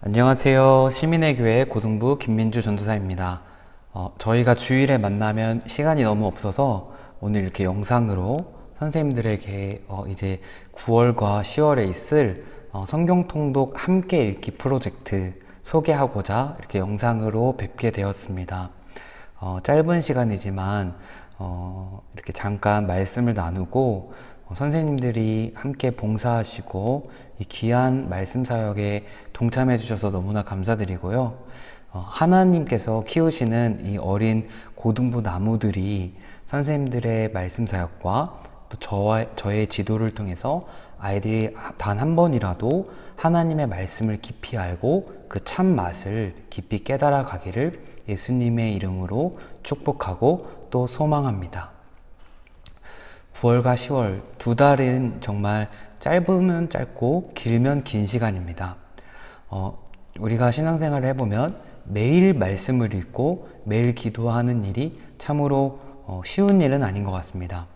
안녕하세요. 시민의 교회 고등부 김민주 전도사입니다. 저희가 주일에 만나면 시간이 너무 없어서 오늘 이렇게 영상으로 선생님들에게 이제 9월과 10월에 있을 성경 통독 함께 읽기 프로젝트 소개하고자 이렇게 영상으로 뵙게 되었습니다. 짧은 시간이지만 이렇게 잠깐 말씀을 나누고 선생님들이 함께 봉사하시고 이 귀한 말씀 사역에 동참해 주셔서 너무나 감사드리고요. 하나님께서 키우시는 이 어린 고등부 나무들이 선생님들의 말씀 사역과 또 저의 지도를 통해서 아이들이 단 한 번이라도 하나님의 말씀을 깊이 알고 그 참 맛을 깊이 깨달아 가기를 예수님의 이름으로 축복하고 또 소망합니다. 9월과 10월 두 달은 정말 짧으면 짧고 길면 긴 시간입니다. 우리가 신앙생활을 해보면 매일 말씀을 읽고 매일 기도하는 일이 참으로 쉬운 일은 아닌 것 같습니다.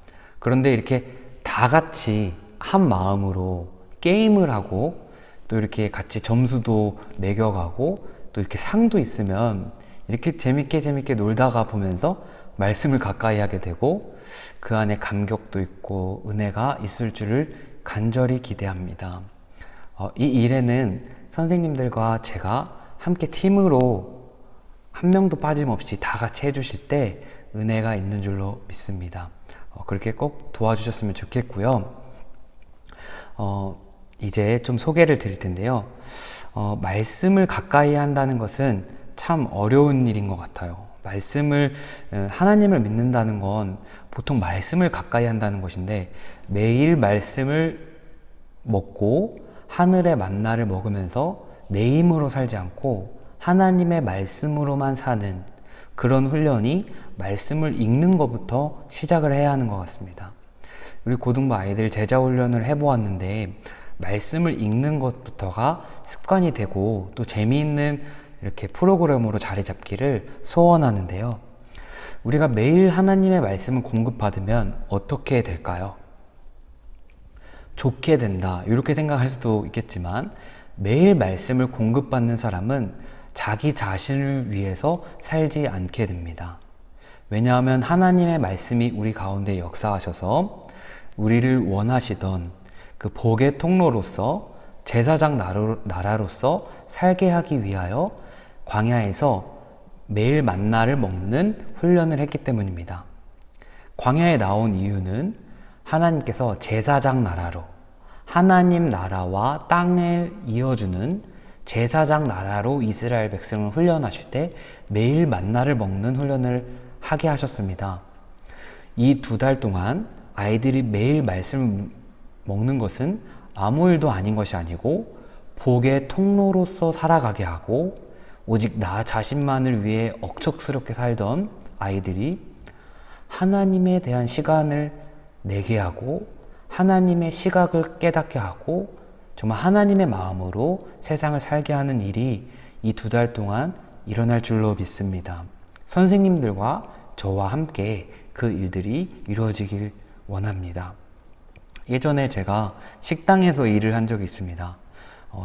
그런데 이렇게 다 같이 한 마음으로 게임을 하고 또 이렇게 같이 점수도 매겨가고 또 이렇게 상도 있으면 이렇게 재밌게 놀다가 보면서 말씀을 가까이 하게 되고 그 안에 감격도 있고 은혜가 있을 줄을 간절히 기대합니다. 이 일에는 선생님들과 제가 함께 팀으로 한 명도 빠짐없이 다 같이 해주실 때 은혜가 있는 줄로 믿습니다. 그렇게 꼭 도와주셨으면 좋겠고요. 이제 좀 소개를 드릴 텐데요. 말씀을 가까이 한다는 것은 참 어려운 일인 것 같아요. 하나님을 믿는다는 건 보통 말씀을 가까이 한다는 것인데 매일 말씀을 먹고 하늘의 만나를 먹으면서 내 힘으로 살지 않고 하나님의 말씀으로만 사는 그런 훈련이 말씀을 읽는 것부터 시작을 해야 하는 것 같습니다. 우리 고등부 아이들 제자 훈련을 해보았는데 말씀을 읽는 것부터가 습관이 되고 또 재미있는 이렇게 프로그램으로 자리 잡기를 소원하는데요. 우리가 매일 하나님의 말씀을 공급받으면 어떻게 될까요? 좋게 된다 이렇게 생각할 수도 있겠지만 매일 말씀을 공급받는 사람은 자기 자신을 위해서 살지 않게 됩니다. 왜냐하면 하나님의 말씀이 우리 가운데 역사하셔서 우리를 원하시던 그 복의 통로로서 제사장 나라로서 살게 하기 위하여 광야에서 매일 만나를 먹는 훈련을 했기 때문입니다. 광야에 나온 이유는 하나님께서 제사장 나라로 하나님 나라와 땅을 이어주는 제사장 나라로 이스라엘 백성을 훈련하실 때 매일 만나를 먹는 훈련을 하게 하셨습니다. 이 두 달 동안 아이들이 매일 말씀을 먹는 것은 아무 일도 아닌 것이 아니고 복의 통로로서 살아가게 하고 오직 나 자신만을 위해 억척스럽게 살던 아이들이 하나님에 대한 시간을 내게 하고 하나님의 시각을 깨닫게 하고 정말 하나님의 마음으로 세상을 살게 하는 일이 이 두 달 동안 일어날 줄로 믿습니다. 선생님들과 저와 함께 그 일들이 이루어지길 원합니다. 예전에 제가 식당에서 일을 한 적이 있습니다.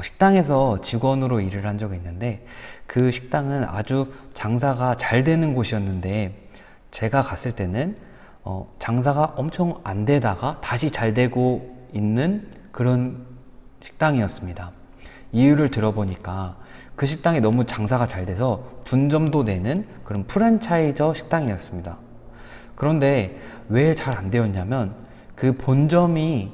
식당에서 직원으로 일을 한 적이 있는데 그 식당은 아주 장사가 잘 되는 곳이었는데 제가 갔을 때는 장사가 엄청 안 되다가 다시 잘 되고 있는 그런 식당이었습니다. 이유를 들어보니까 그 식당이 너무 장사가 잘 돼서 분점도 내는 그런 프랜차이저 식당이었습니다. 그런데 왜 잘 안 되었냐면 그 본점이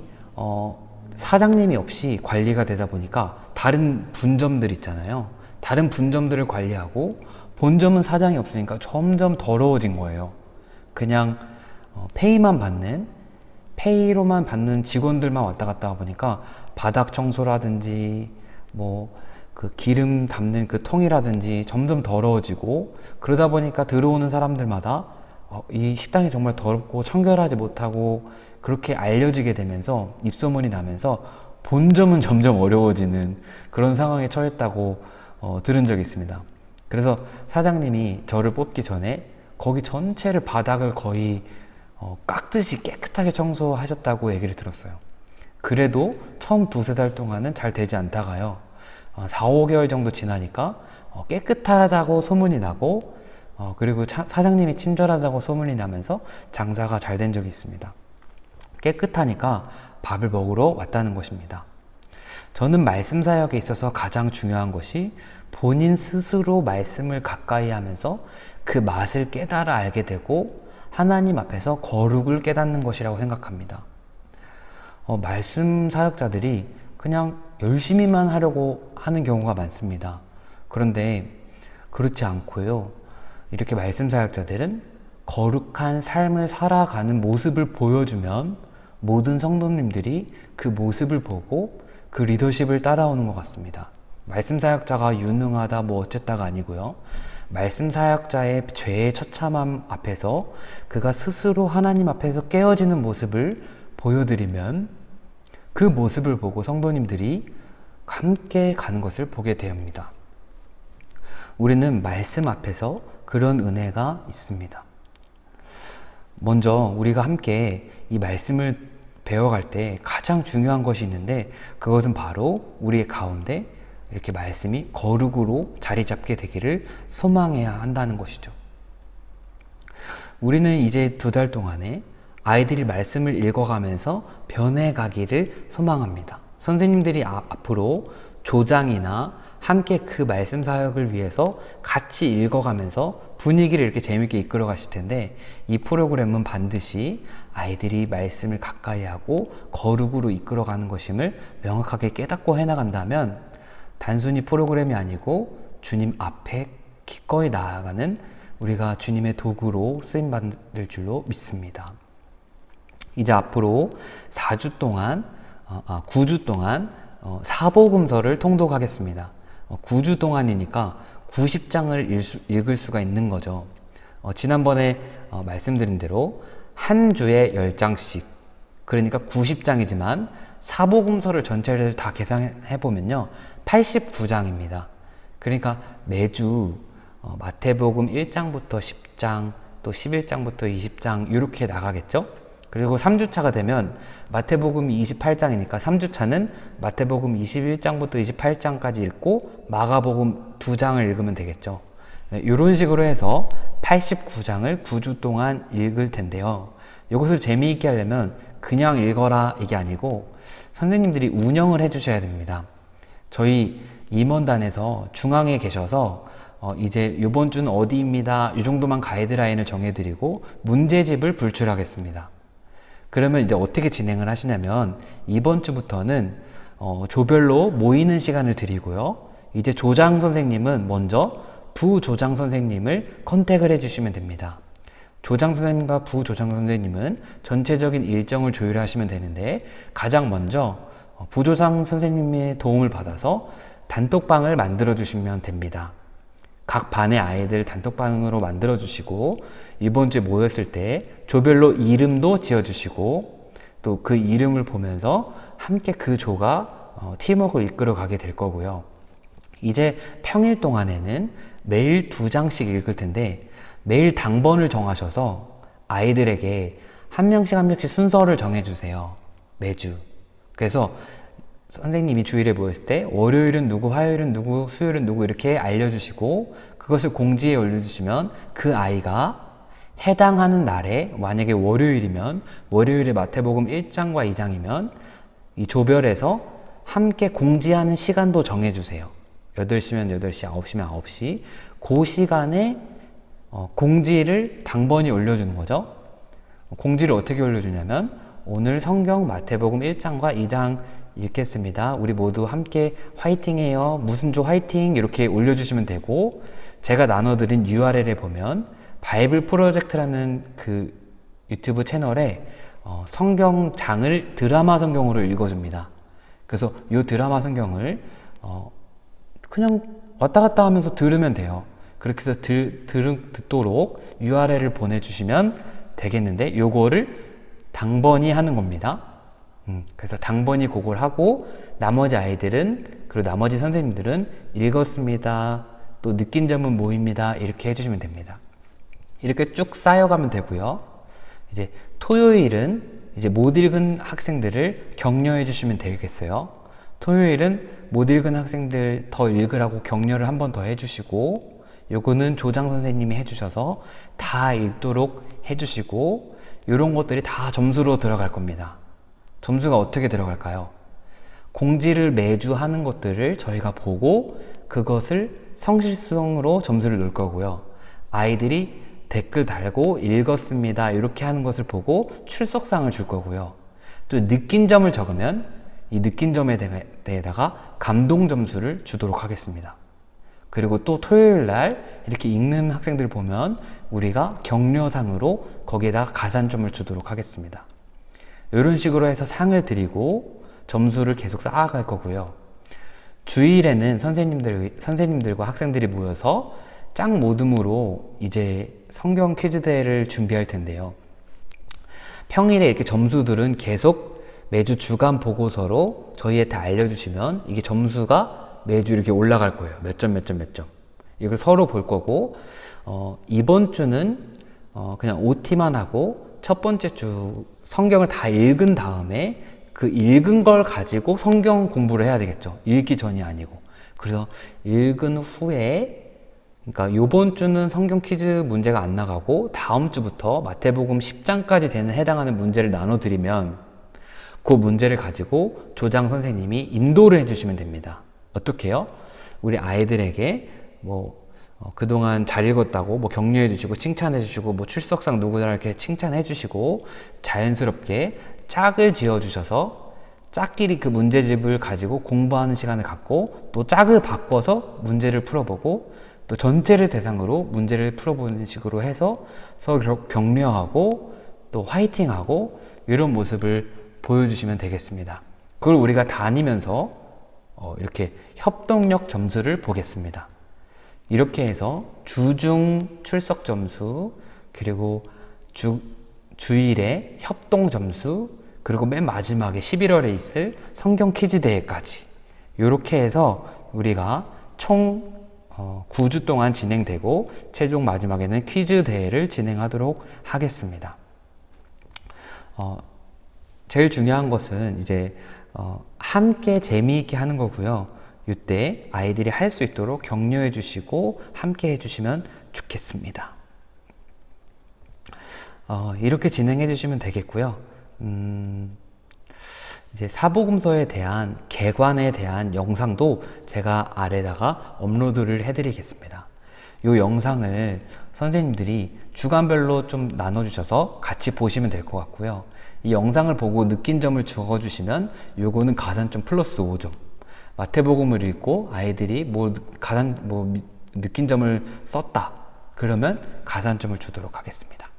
사장님이 없이 관리가 되다 보니까 다른 분점들 있잖아요. 다른 분점들을 관리하고 본점은 사장이 없으니까 점점 더러워진 거예요. 그냥 페이로만 받는 직원들만 왔다 갔다 하다 보니까 바닥 청소라든지 그 기름 담는 그 통이라든지 점점 더러워지고 그러다 보니까 들어오는 사람들마다 이 식당이 정말 더럽고 청결하지 못하고 그렇게 알려지게 되면서 입소문이 나면서 본점은 점점 어려워지는 그런 상황에 처했다고 들은 적이 있습니다. 그래서 사장님이 저를 뽑기 전에 거기 전체를 바닥을 거의 깎듯이 깨끗하게 청소하셨다고 얘기를 들었어요. 그래도 처음 두세 달 동안은 잘 되지 않다가요. 4, 5개월 정도 지나니까 깨끗하다고 소문이 나고 그리고 사장님이 친절하다고 소문이 나면서 장사가 잘 된 적이 있습니다. 깨끗하니까 밥을 먹으러 왔다는 것입니다. 저는 말씀 사역에 있어서 가장 중요한 것이 본인 스스로 말씀을 가까이 하면서 그 맛을 깨달아 알게 되고 하나님 앞에서 거룩을 깨닫는 것이라고 생각합니다. 말씀 사역자들이 그냥 열심히만 하려고 하는 경우가 많습니다. 그런데 그렇지 않고요. 이렇게 말씀 사역자들은 거룩한 삶을 살아가는 모습을 보여주면 모든 성도님들이 그 모습을 보고 그 리더십을 따라오는 것 같습니다. 말씀 사역자가 유능하다 뭐 어쨌다가 아니고요. 말씀 사역자의 죄의 처참함 앞에서 그가 스스로 하나님 앞에서 깨어지는 모습을 보여드리면 그 모습을 보고 성도님들이 함께 가는 것을 보게 됩니다. 우리는 말씀 앞에서 그런 은혜가 있습니다. 먼저 우리가 함께 이 말씀을 배워갈 때 가장 중요한 것이 있는데 그것은 바로 우리의 가운데 이렇게 말씀이 거룩으로 자리 잡게 되기를 소망해야 한다는 것이죠. 우리는 이제 2달 동안에 아이들이 말씀을 읽어가면서 변해가기를 소망합니다. 선생님들이 앞으로 조장이나 함께 그 말씀 사역을 위해서 같이 읽어가면서 분위기를 이렇게 재밌게 이끌어 가실 텐데 이 프로그램은 반드시 아이들이 말씀을 가까이 하고 거룩으로 이끌어 가는 것임을 명확하게 깨닫고 해나간다면 단순히 프로그램이 아니고 주님 앞에 기꺼이 나아가는 우리가 주님의 도구로 쓰임받을 줄로 믿습니다. 이제 앞으로 4주 동안 9주 동안 사복음서를 통독하겠습니다. 9주 동안이니까 90장을 읽을 수가 있는 거죠. 지난번에 말씀드린 대로 한 주에 10장씩, 그러니까 90장이지만 사복음서를 전체를 다 계산해 보면요 89장입니다. 그러니까 매주 마태복음 1장부터 10장, 또 11장부터 20장 이렇게 나가겠죠. 그리고 3주차가 되면 마태복음이 28장이니까 3주차는 마태복음 21장부터 28장까지 읽고 마가복음 2장을 읽으면 되겠죠. 이런 식으로 해서 89장을 9주 동안 읽을 텐데요. 이것을 재미있게 하려면 그냥 읽어라 이게 아니고 선생님들이 운영을 해주셔야 됩니다. 저희 임원단에서 중앙에 계셔서 이제 이번 주는 어디입니다. 이 정도만 가이드라인을 정해드리고 문제집을 불출하겠습니다. 그러면 이제 어떻게 진행을 하시냐면 이번 주부터는 조별로 모이는 시간을 드리고요. 이제 조장 선생님은 먼저 부조장 선생님을 컨택을 해주시면 됩니다. 조장 선생님과 부조장 선생님은 전체적인 일정을 조율하시면 되는데 가장 먼저 부조장 선생님의 도움을 받아서 단톡방을 만들어 주시면 됩니다. 각 반의 아이들 단톡방으로 만들어 주시고 이번 주에 모였을 때 조별로 이름도 지어 주시고 또 그 이름을 보면서 함께 그 조가 팀워크를 이끌어 가게 될 거고요. 이제 평일 동안에는 매일 2장씩 읽을 텐데 매일 당번을 정하셔서 아이들에게 한 명씩 한 명씩 순서를 정해 주세요. 매주. 그래서 선생님이 주일에 모였을 때 월요일은 누구, 화요일은 누구, 수요일은 누구 이렇게 알려주시고 그것을 공지에 올려주시면 그 아이가 해당하는 날에 만약에 월요일이면 월요일에 마태복음 1장과 2장이면 이 조별에서 함께 공지하는 시간도 정해주세요. 8시면 8시, 9시면 9시 그 시간에 공지를 당번이 올려주는 거죠. 공지를 어떻게 올려주냐면 오늘 성경 마태복음 1장과 2장 읽겠습니다. 우리 모두 함께 화이팅해요. 무슨 조 화이팅 이렇게 올려주시면 되고 제가 나눠드린 URL에 보면 바이블 프로젝트라는 그 유튜브 채널에 성경장을 드라마 성경으로 읽어줍니다. 그래서 이 드라마 성경을 그냥 왔다 갔다 하면서 들으면 돼요. 그렇게 해서 듣도록 URL을 보내주시면 되겠는데 요거를 당번이 하는 겁니다. 그래서 당번이 그걸 하고 나머지 아이들은 그리고 나머지 선생님들은 읽었습니다. 또 느낀 점은 뭐입니다. 이렇게 해주시면 됩니다. 이렇게 쭉 쌓여가면 되고요. 이제 토요일은 이제 못 읽은 학생들을 격려해 주시면 되겠어요. 토요일은 못 읽은 학생들 더 읽으라고 격려를 한 번 더 해주시고, 요거는 조장 선생님이 해주셔서 다 읽도록 해주시고, 이런 것들이 다 점수로 들어갈 겁니다. 점수가 어떻게 들어갈까요? 공지를 매주 하는 것들을 저희가 보고 그것을 성실성으로 점수를 넣을 거고요. 아이들이 댓글 달고 읽었습니다 이렇게 하는 것을 보고 출석상을 줄 거고요. 또 느낀 점을 적으면 이 느낀 점에 대해다가 감동 점수를 주도록 하겠습니다. 그리고 또 토요일 날 이렇게 읽는 학생들 보면 우리가 격려상으로 거기에다가 가산점을 주도록 하겠습니다. 이런 식으로 해서 상을 드리고 점수를 계속 쌓아갈 거고요. 주일에는 선생님들과 학생들이 모여서 짝 모듬으로 이제 성경 퀴즈 대회를 준비할 텐데요. 평일에 이렇게 점수들은 계속 매주 주간 보고서로 저희한테 알려주시면 이게 점수가 매주 이렇게 올라갈 거예요. 몇 점, 몇 점, 몇 점. 이걸 서로 볼 거고, 이번 주는 그냥 OT만 하고 첫 번째 주 성경을 다 읽은 다음에 그 읽은 걸 가지고 성경 공부를 해야 되겠죠. 읽기 전이 아니고. 그래서 읽은 후에, 그러니까 요번 주는 성경 퀴즈 문제가 안 나가고 다음 주부터 마태복음 10장까지 되는 해당하는 문제를 나눠드리면 그 문제를 가지고 조장 선생님이 인도를 해주시면 됩니다. 어떻게 해요? 우리 아이들에게 그동안 잘 읽었다고 격려해 주시고 칭찬해 주시고 출석상 누구나 이렇게 칭찬해 주시고 자연스럽게 짝을 지어 주셔서 짝끼리 그 문제집을 가지고 공부하는 시간을 갖고 또 짝을 바꿔서 문제를 풀어보고 또 전체를 대상으로 문제를 풀어보는 식으로 해서 서로 격려하고 또 화이팅하고 이런 모습을 보여주시면 되겠습니다. 그걸 우리가 다니면서 이렇게 협동력 점수를 보겠습니다. 이렇게 해서 주중 출석 점수, 그리고 주일에 협동 점수, 그리고 맨 마지막에 11월에 있을 성경 퀴즈 대회까지 이렇게 해서 우리가 총 9주 동안 진행되고 최종 마지막에는 퀴즈 대회를 진행하도록 하겠습니다. 제일 중요한 것은 이제 함께 재미있게 하는 거고요. 이때 아이들이 할 수 있도록 격려해 주시고 함께 해주시면 좋겠습니다. 이렇게 진행해 주시면 되겠고요. 이제 사복음서에 대한 개관에 대한 영상도 제가 아래다가 업로드를 해드리겠습니다. 이 영상을 선생님들이 주간별로 좀 나눠주셔서 같이 보시면 될 것 같고요. 이 영상을 보고 느낀 점을 적어주시면 요거는 가산점 플러스 5점. 마태복음을 읽고 아이들이 느낀 점을 썼다. 그러면 가산점을 주도록 하겠습니다.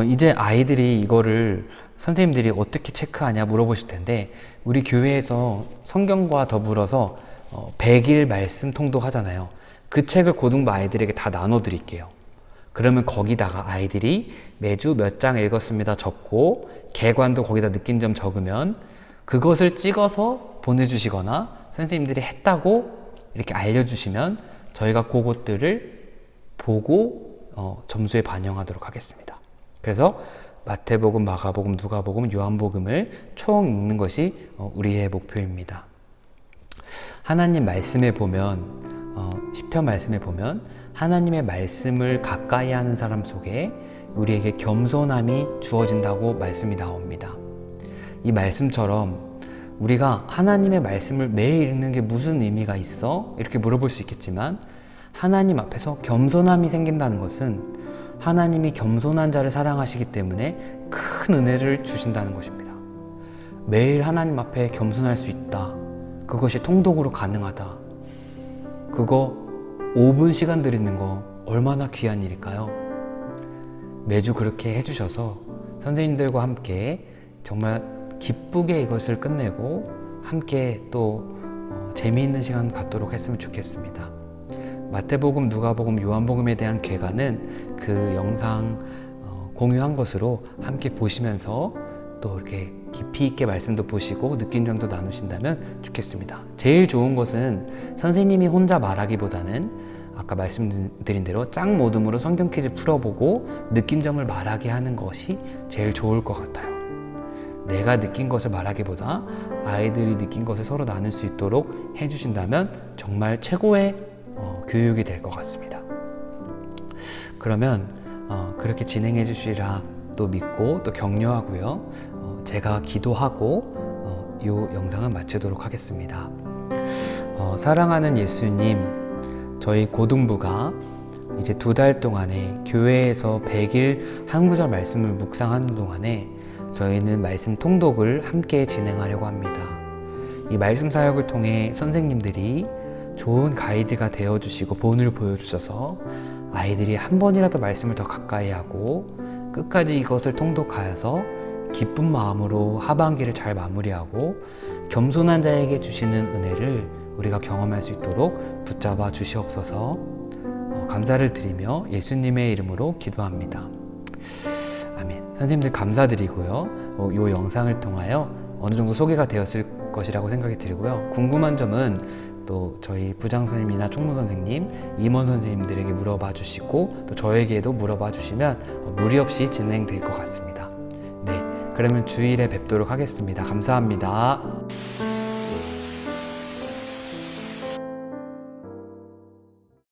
이제 아이들이 이거를 선생님들이 어떻게 체크하냐 물어보실 텐데, 우리 교회에서 성경과 더불어서 100일 말씀 통독하잖아요. 그 책을 고등부 아이들에게 다 나눠 드릴게요. 그러면 거기다가 아이들이 매주 몇 장 읽었습니다 적고 개관도 거기다 느낀 점 적으면 그것을 찍어서 보내주시거나 선생님들이 했다고 이렇게 알려주시면 저희가 그것들을 보고 점수에 반영하도록 하겠습니다. 그래서 마태복음, 마가복음, 누가복음, 요한복음을 총 읽는 것이 우리의 목표입니다. 하나님 말씀에 보면 시편 말씀에 보면 하나님의 말씀을 가까이 하는 사람 속에 우리에게 겸손함이 주어진다고 말씀이 나옵니다. 이 말씀처럼 우리가 하나님의 말씀을 매일 읽는 게 무슨 의미가 있어? 이렇게 물어볼 수 있겠지만, 하나님 앞에서 겸손함이 생긴다는 것은 하나님이 겸손한 자를 사랑하시기 때문에 큰 은혜를 주신다는 것입니다. 매일 하나님 앞에 겸손할 수 있다. 그것이 통독으로 가능하다. 그거 5분 시간 드리는 거 얼마나 귀한 일일까요? 매주 그렇게 해주셔서 선생님들과 함께 정말 기쁘게 이것을 끝내고 함께 또 재미있는 시간 갖도록 했으면 좋겠습니다. 마태복음, 누가복음, 요한복음에 대한 개관은 그 영상 공유한 것으로 함께 보시면서 또 이렇게 깊이 있게 말씀도 보시고 느낀 점도 나누신다면 좋겠습니다. 제일 좋은 것은 선생님이 혼자 말하기보다는 아까 말씀드린 대로 짝 모듬으로 성경 퀴즈 풀어보고 느낀 점을 말하게 하는 것이 제일 좋을 것 같아요. 내가 느낀 것을 말하기보다 아이들이 느낀 것을 서로 나눌 수 있도록 해주신다면 정말 최고의 교육이 될 것 같습니다. 그러면 그렇게 진행해 주시리라 또 믿고 또 격려하고요. 제가 기도하고 이 영상을 마치도록 하겠습니다. 사랑하는 예수님, 저희 고등부가 이제 2달 동안에 교회에서 100일 한 구절 말씀을 묵상하는 동안에 저희는 말씀 통독을 함께 진행하려고 합니다. 이 말씀 사역을 통해 선생님들이 좋은 가이드가 되어주시고 본을 보여주셔서 아이들이 한 번이라도 말씀을 더 가까이 하고 끝까지 이것을 통독하여서 기쁜 마음으로 하반기를 잘 마무리하고 겸손한 자에게 주시는 은혜를 우리가 경험할 수 있도록 붙잡아 주시옵소서. 감사를 드리며 예수님의 이름으로 기도합니다. 아멘. 선생님들 감사드리고요. 이 영상을 통하여 어느 정도 소개가 되었을 것이라고 생각이 들고요. 궁금한 점은 또 저희 부장 선생님이나 총무 선생님, 임원 선생님들에게 물어봐 주시고 또 저에게도 물어봐 주시면 무리 없이 진행될 것 같습니다. 네, 그러면 주일에 뵙도록 하겠습니다. 감사합니다.